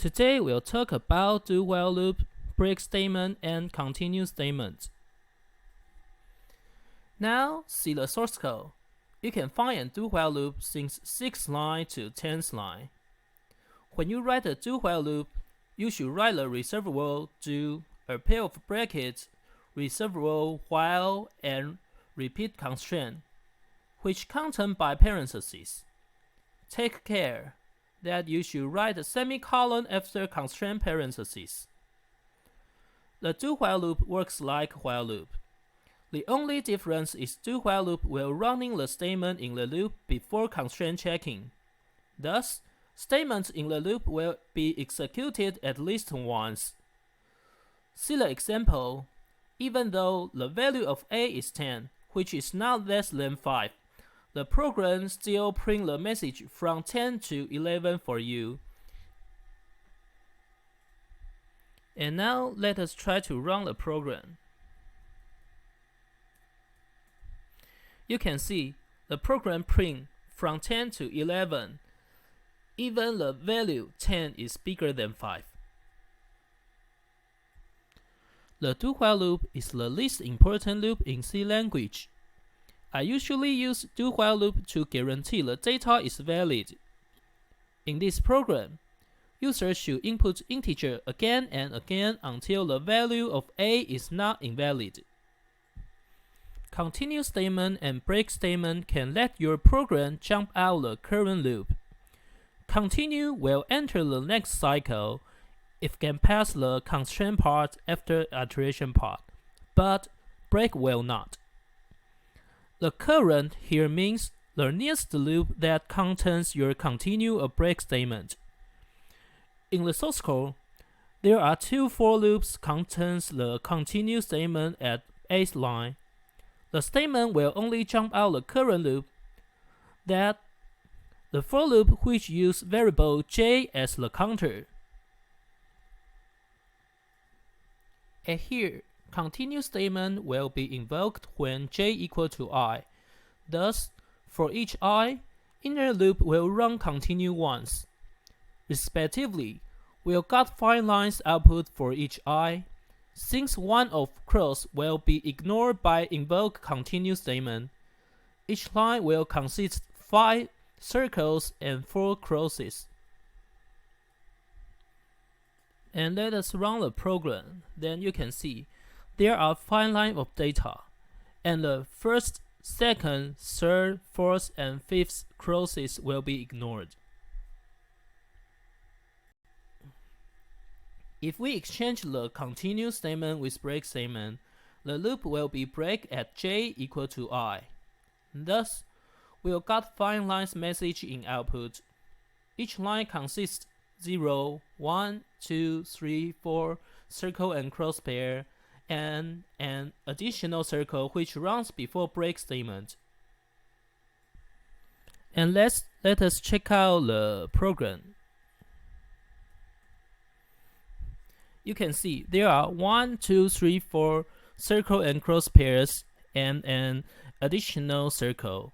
Today we'll talk about do-while loop, break statement, and continue statement. Now, see the source code. You can find a do-while loop since 6th line to 10th line. When you write a do-while loop, you should write the reservable do, a pair of brackets, reservable while, and repeat constraint, which contain by parentheses. Take care that you should write a semicolon after constraint parentheses. The do-while loop works like while loop. The only difference is do-while loop will running the statement in the loop before constraint checking. Thus, statements in the loop will be executed at least once. See the example. Even though the value of a is 10, which is not less than 5, the program still print the message from 10 to 11 for you. And now let us try to run the program. You can see the program print from 10 to 11, even the value 10 is bigger than 5. The do-while loop is the least important loop in C language. I usually use do-while loop to guarantee the data is valid. In this program, users should input integer again and again until the value of a is not invalid. Continue statement and break statement can let your program jump out the current loop. Continue will enter the next cycle if can pass the constraint part after iteration part, but break will not. The current here means the nearest loop that contains your continue or break statement. In the source code, there are two for loops contains the continue statement at 8th line. The statement will only jump out the current loop. That the for loop which use variable j as the counter. And here, continue statement will be invoked when j equal to I. Thus, for each I, inner loop will run continue once. Respectively, we'll get 5 lines output for each I. Since one of cross will be ignored by invoke continue statement, each line will consist 5 circles and 4 crosses. And let us run the program. Then you can see there are 5 lines of data, and the first, second, third, fourth, and fifth crosses will be ignored. If we exchange the continue statement with break statement, the loop will be break at j equal to I. Thus, we'll get 5 lines message in output. Each line consists 0, 1, 2, 3, 4 circle and crosshair, and an additional circle which runs before break statement. And let us check out the program. You can see there are 1, 2, 3, 4 circle and crosshairs and an additional circle.